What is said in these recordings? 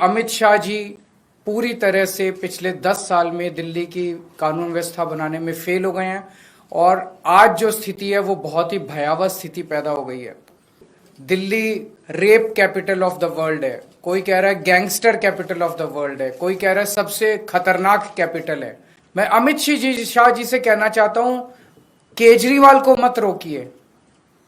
अमित शाह जी पूरी तरह से पिछले 10 साल में दिल्ली की कानून व्यवस्था बनाने में फेल हो गए हैं और आज जो स्थिति है वो बहुत ही भयावह स्थिति पैदा हो गई है। Delhi rape capital of the world है, कोई कह रहा है gangster capital of the world है, कोई कह रहा है सबसे खतरनाक कैपिटल है। मैं अमित शाह जी से कहना चाहता हूं, केजरीवाल को मत रोकिए,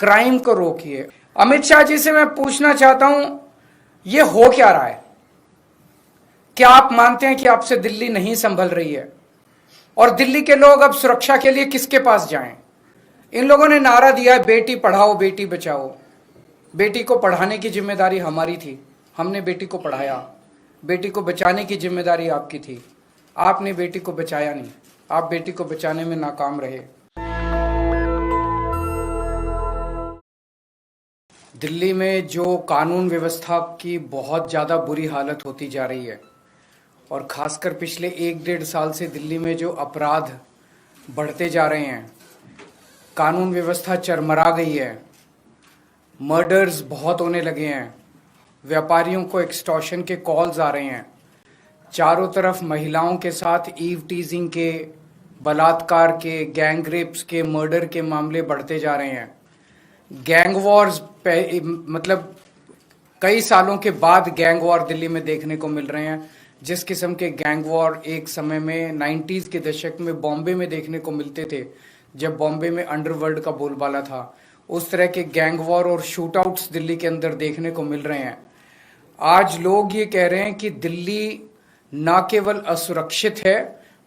क्राइम को रोकिए। अमित शाह जी से मैं पूछना चाहता हूं, ये हो क्या रहा है? क्या आप मानते हैं कि आपसे दिल्ली नहीं संभल रही है? और दिल्ली के लोग अब सुरक्षा के लिए किसके पास जाएं? इन लोगों ने नारा दिया है बेटी पढ़ाओ बेटी बचाओ। बेटी को पढ़ाने की जिम्मेदारी हमारी थी, हमने बेटी को पढ़ाया। बेटी को बचाने की जिम्मेदारी आपकी थी, आपने बेटी को बचाया नहीं, आप बेटी को बचाने में नाकाम रहे। दिल्ली में जो कानून व्यवस्था की बहुत ज़्यादा बुरी हालत होती जा रही है और ख़ासकर पिछले 1-1.5 साल से दिल्ली में जो अपराध बढ़ते जा रहे हैं, कानून व्यवस्था चरमरा गई है, मर्डर्स बहुत होने लगे हैं, व्यापारियों को एक्सटॉर्शन के कॉल्स आ रहे हैं, चारों तरफ महिलाओं के साथ ईव टीजिंग के, बलात्कार के, गैंग रेप्स के, मर्डर के मामले बढ़ते जा रहे हैं। गैंग वॉर्स मतलब कई सालों के बाद गैंग वॉर दिल्ली में देखने को मिल रहे हैं। जिस किस्म के गैंग वॉर एक समय में 90s के दशक में बॉम्बे में देखने को मिलते थे, जब बॉम्बे में अंडरवर्ल्ड का बोलबाला था, उस तरह के गैंग वॉर और शूटआउट्स दिल्ली के अंदर देखने को मिल रहे हैं। आज लोग ये कह रहे हैं कि दिल्ली न केवल असुरक्षित है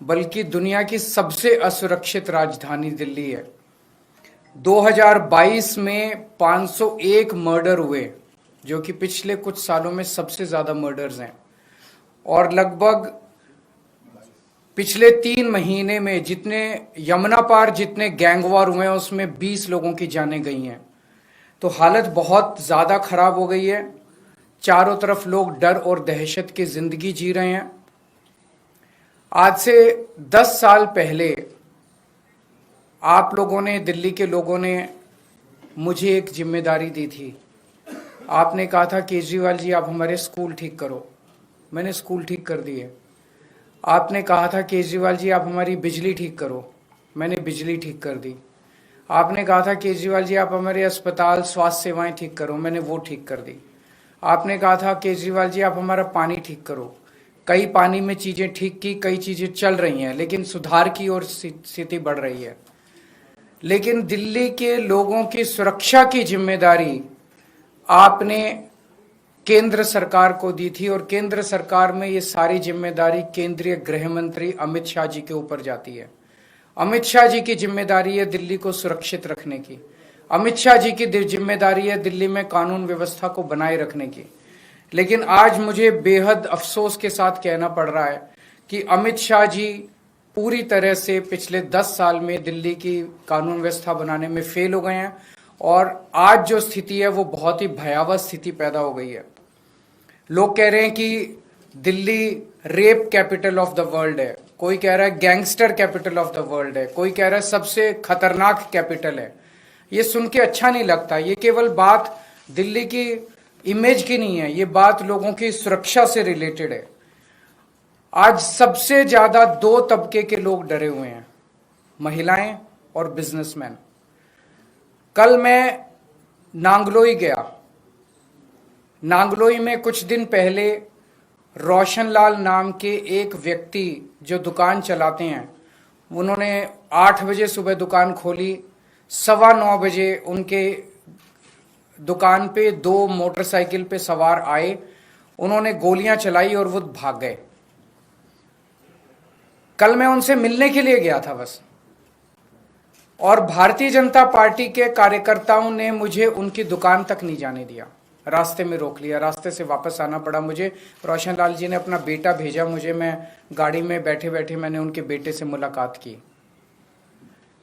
बल्कि दुनिया की सबसे असुरक्षित राजधानी दिल्ली है। 2022 में 501 मर्डर हुए, जो कि पिछले कुछ सालों में सबसे ज्यादा मर्डर्स हैं, और लगभग पिछले 3 महीने में जितने यमुना पार जितने गैंग वॉर हुए हैं उसमें 20 लोगों की जानें गई हैं। तो हालत बहुत ज्यादा खराब हो गई है। चारों तरफ लोग डर और दहशत की जिंदगी जी रहे हैं। आज से 10 साल पहले आप लोगों ने, दिल्ली के लोगों ने मुझे एक जिम्मेदारी दी थी। आपने कहा था केजरीवाल जी आप हमारे स्कूल ठीक करो, मैंने स्कूल ठीक कर दिए। आपने कहा था केजरीवाल जी आप हमारी बिजली ठीक करो, मैंने बिजली ठीक कर दी। आपने कहा था केजरीवाल जी आप हमारे अस्पताल स्वास्थ्य सेवाएं ठीक करो, मैंने वो ठीक कर दी। आपने कहा था केजरीवाल जी आप हमारा पानी ठीक करो, कई पानी में चीजें ठीक की, कई चीजें चल रही हैं, लेकिन सुधार की ओर स्थिति बढ़ रही है। लेकिन दिल्ली के लोगों की सुरक्षा की जिम्मेदारी आपने केंद्र सरकार को दी थी और केंद्र सरकार में ये सारी जिम्मेदारी केंद्रीय गृह मंत्री अमित शाह जी के ऊपर जाती है। अमित शाह जी की जिम्मेदारी है दिल्ली को सुरक्षित रखने की। अमित शाह जी की जिम्मेदारी है दिल्ली में कानून व्यवस्था को बनाए रखने की। लेकिन आज मुझे बेहद अफसोस के साथ कहना पड़ रहा है कि अमित शाह जी पूरी तरह से पिछले 10 साल में दिल्ली की कानून व्यवस्था बनाने में फेल हो गए हैं और आज जो स्थिति है वो बहुत ही भयावह स्थिति पैदा हो गई है। लोग कह रहे हैं कि Delhi rape capital of the world है, कोई कह रहा है gangster capital of the world है, कोई कह रहा है सबसे खतरनाक कैपिटल है। ये सुन के अच्छा नहीं लगता। ये केवल बात दिल्ली की इमेज की नहीं है, ये बात लोगों की सुरक्षा से रिलेटेड है। आज सबसे ज्यादा 2 तबके के लोग डरे हुए हैं, महिलाएं और बिजनेसमैन। कल मैं नांगलोई गया। नांगलोई में कुछ दिन पहले रोशनलाल नाम के एक व्यक्ति जो दुकान चलाते हैं, उन्होंने 8 बजे सुबह दुकान खोली, 9:15 बजे उनके दुकान पे 2 मोटरसाइकिल पे सवार आए, उन्होंने गोलियां चलाई और वो भाग गए। कल मैं उनसे मिलने के लिए गया था बस, और भारतीय जनता पार्टी के कार्यकर्ताओं ने मुझे उनकी दुकान तक नहीं जाने दिया, रास्ते में रोक लिया, रास्ते से वापस आना पड़ा मुझे। रोशनलाल जी ने अपना बेटा भेजा मुझे, मैं गाड़ी में बैठे बैठे मैंने उनके बेटे से मुलाकात की।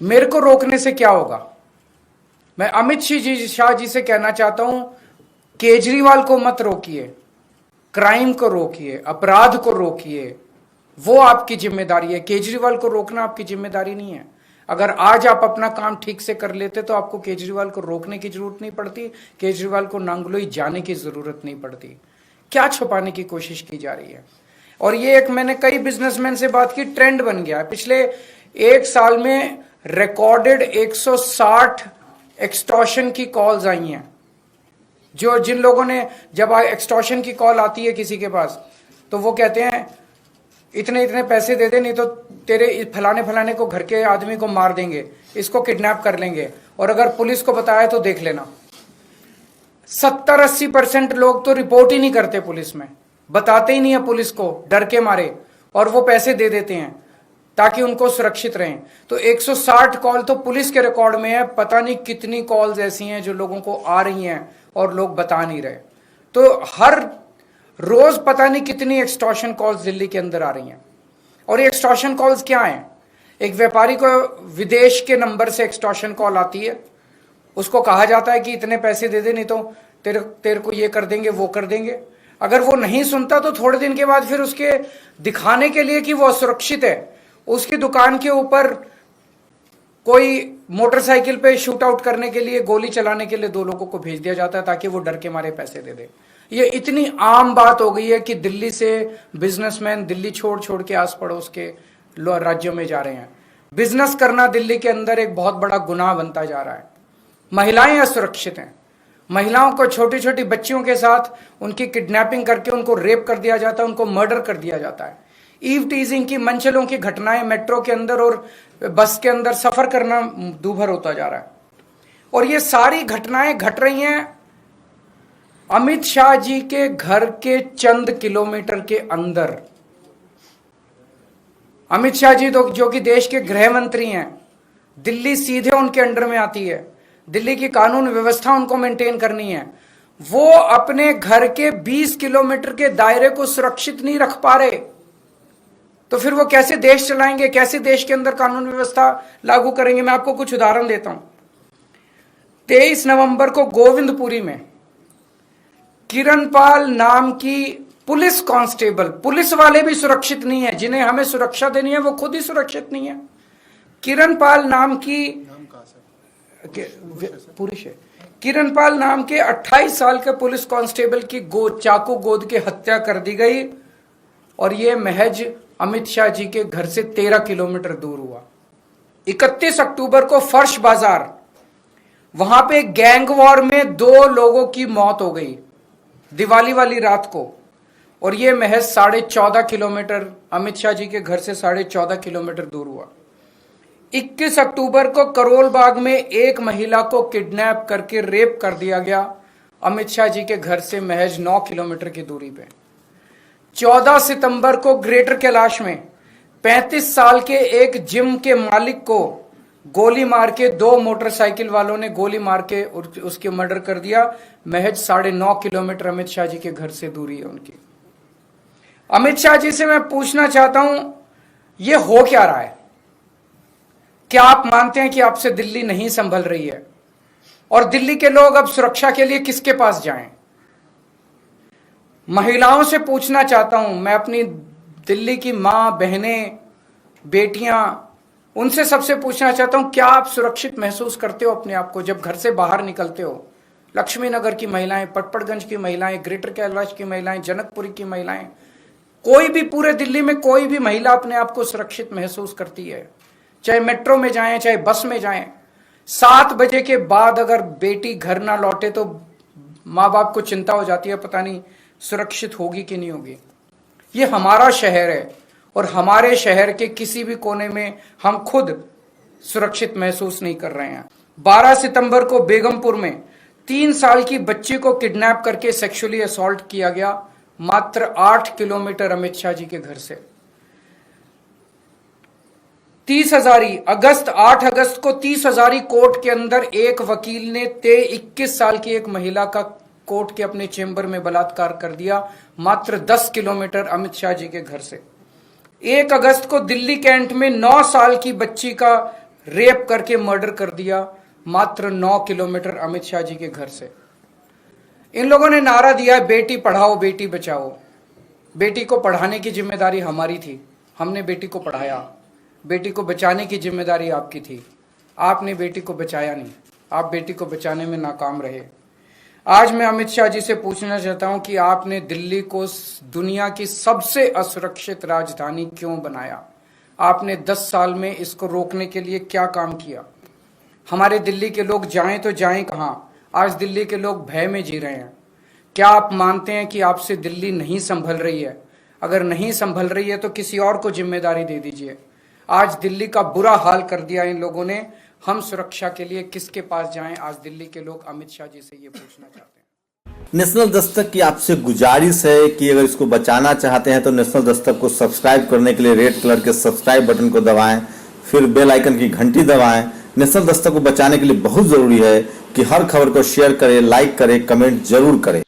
मेरे को रोकने से क्या होगा? मैं अमित शाह जी से कहना चाहता हूं, केजरीवाल को मत रोकिए, क्राइम को रोकिए, अपराध को रोकिए, वो आपकी जिम्मेदारी है। केजरीवाल को रोकना आपकी जिम्मेदारी नहीं है। अगर आज आप अपना काम ठीक से कर लेते तो आपको केजरीवाल को रोकने की जरूरत नहीं पड़ती, केजरीवाल को नांगलोई जाने की जरूरत नहीं पड़ती। क्या छुपाने की कोशिश की जा रही है? और ये एक, मैंने कई बिजनेसमैन से बात की, ट्रेंड बन गया है। पिछले एक साल में रिकॉर्डेड 160 एक्सटॉर्शन की कॉल्स आई हैं। जो जिन लोगों ने, जब एक्सटॉर्शन की कॉल आती है किसी के पास, तो वो कहते हैं इतने इतने पैसे दे दे, नहीं तो तेरे फलाने फलाने को, घर के आदमी को मार देंगे, इसको किडनैप कर लेंगे, और अगर पुलिस को बताया तो देख लेना। 70-80% लोग तो रिपोर्ट ही नहीं करते पुलिस में, बताते ही नहीं है पुलिस को, डर के मारे, और वो पैसे दे देते हैं ताकि उनको सुरक्षित रहें। तो 160 कॉल तो पुलिस के रिकॉर्ड में है, पता नहीं कितनी कॉल्स ऐसी हैं जो लोगों को आ रही हैं और लोग बता नहीं रहे। तो हर रोज पता नहीं कितनी एक्सटॉर्शन कॉल्स दिल्ली के अंदर आ रही हैं। और ये एक्सटॉर्शन कॉल्स क्या हैं? एक व्यापारी को विदेश के नंबर से एक्सटॉर्शन कॉल आती है, उसको कहा जाता है कि इतने पैसे दे दे, नहीं तो तेरे को ये कर देंगे, वो कर देंगे। अगर वो नहीं सुनता तो थोड़े दिन के बाद फिर उसके दिखाने के लिए कि वो सुरक्षित है, उसकी दुकान के ऊपर कोई मोटरसाइकिल पे शूट आउट करने के लिए, गोली चलाने के लिए 2 लोगों को भेज दिया जाता है ताकि वो डर के मारे पैसे दे दे। ये इतनी आम बात हो गई है कि दिल्ली से बिजनेसमैन दिल्ली छोड़ छोड़ के आस पड़ोस के राज्यों में जा रहे हैं। बिजनेस करना दिल्ली के अंदर एक बहुत बड़ा गुनाह बनता जा रहा है। महिलाएं असुरक्षित हैं। महिलाओं को, छोटी छोटी बच्चियों के साथ उनकी किडनैपिंग करके उनको रेप कर दिया जाता है, उनको मर्डर कर दिया जाता है। ईव टीजिंग की, मनचलों की घटनाएं मेट्रो के अंदर और बस के अंदर सफर करना दूभर होता जा रहा है। और ये सारी घटनाएं घट रही हैं अमित शाह जी के घर के चंद किलोमीटर के अंदर। अमित शाह जी जो कि देश के गृह मंत्री हैं, दिल्ली सीधे उनके अंडर में आती है। दिल्ली की कानून व्यवस्था उनको मेंटेन करनी है। वो अपने घर के 20 किलोमीटर के दायरे को सुरक्षित नहीं रख पा रहे, तो फिर वो कैसे देश चलाएंगे, कैसे देश के अंदर कानून व्यवस्था लागू करेंगे? मैं आपको कुछ उदाहरण देता हूं। 23 नवंबर को गोविंदपुरी में किरणपाल नाम की पुलिस कांस्टेबल, पुलिस वाले भी सुरक्षित नहीं है, जिन्हें हमें सुरक्षा देनी है वो खुद ही सुरक्षित नहीं है। किरणपाल नाम की, पुरुष है, किरणपाल नाम के 28 साल के पुलिस कांस्टेबल की चाकू गोद के हत्या कर दी गई, और ये महज अमित शाह जी के घर से 13 किलोमीटर दूर हुआ। 31 अक्टूबर को फर्श बाजार, वहां पे गैंग वॉर में 2 लोगों की मौत हो गई दिवाली वाली रात को, और ये महज 14.5 किलोमीटर, अमित शाह जी के घर से 14.5 किलोमीटर दूर हुआ। 21 अक्टूबर को करोल बाग में एक महिला को किडनैप करके रेप कर दिया गया, अमित शाह जी के घर से महज 9 किलोमीटर की दूरी पे। 14 सितंबर को ग्रेटर कैलाश में 35 साल के एक जिम के मालिक को गोली मार के 2 मोटरसाइकिल वालों ने गोली मार के उसके मर्डर कर दिया। महज 9.5 किलोमीटर अमित शाह जी के घर से दूरी है उनकी। अमित शाह जी से मैं पूछना चाहता हूं, ये हो क्या रहा है? क्या आप मानते हैं कि आपसे दिल्ली नहीं संभल रही है? और दिल्ली के लोग अब सुरक्षा के लिए किसके पास जाएं? महिलाओं से पूछना चाहता हूं, मैं अपनी दिल्ली की मां, बहनें, बेटियां, उनसे सबसे पूछना चाहता हूं, क्या आप सुरक्षित महसूस करते हो अपने आप को जब घर से बाहर निकलते हो? लक्ष्मी नगर की महिलाएं, पटपड़गंज की महिलाएं, ग्रेटर कैलाश की महिलाएं, जनकपुरी की महिलाएं, कोई भी, पूरे दिल्ली में कोई भी महिला अपने आप को सुरक्षित महसूस करती है? चाहे मेट्रो में जाएं, चाहे बस में जाएं, 7 बजे के बाद अगर बेटी घर ना लौटे तो माँ बाप को चिंता हो जाती है, पता नहीं सुरक्षित होगी कि नहीं होगी। ये हमारा शहर है, और हमारे शहर के किसी भी कोने में हम खुद सुरक्षित महसूस नहीं कर रहे हैं। 12 सितंबर को बेगमपुर में 3 साल की बच्ची को किडनैप करके सेक्सुअली असॉल्ट किया गया, मात्र 8 किलोमीटर अमित शाह जी के घर से। 30 हजारी, 8 अगस्त को 30 हजारी कोर्ट के अंदर एक वकील ने 21 साल की एक महिला का कोर्ट के अपने चेंबर में बलात्कार कर दिया, मात्र 10 किलोमीटर अमित शाह जी के घर से। 1 अगस्त को दिल्ली कैंट में 9 साल की बच्ची का रेप करके मर्डर कर दिया, मात्र 9 किलोमीटर अमित शाह जी के घर से। इन लोगों ने नारा दिया, बेटी पढ़ाओ बेटी बचाओ। बेटी को पढ़ाने की जिम्मेदारी हमारी थी, हमने बेटी को पढ़ाया। बेटी को बचाने की जिम्मेदारी आपकी थी, आपने बेटी को बचाया नहीं, आप बेटी को बचाने में नाकाम रहे। आज मैं अमित शाह जी से पूछना चाहता हूं कि आपने दिल्ली को दुनिया की सबसे असुरक्षित राजधानी क्यों बनाया? आपने 10 साल में इसको रोकने के लिए क्या काम किया? हमारे दिल्ली के लोग जाएं तो जाएं कहां? आज दिल्ली के लोग भय में जी रहे हैं। क्या आप मानते हैं कि आपसे दिल्ली नहीं संभल रही है? अगर नहीं संभल रही है तो किसी और को जिम्मेदारी दे दीजिए। आज दिल्ली का बुरा हाल कर दिया इन लोगों ने। हम सुरक्षा के लिए किसके पास जाएं? आज दिल्ली के लोग अमित शाह जी से ये पूछना चाहते हैं। नेशनल दस्तक की आपसे गुजारिश है कि अगर इसको बचाना चाहते हैं तो नेशनल दस्तक को सब्सक्राइब करने के लिए रेड कलर के सब्सक्राइब बटन को दबाएं, फिर बेल आइकन की घंटी दबाएं। नेशनल दस्तक को बचाने के लिए बहुत जरूरी है कि हर खबर को शेयर करें, लाइक करें, कमेंट जरूर करें।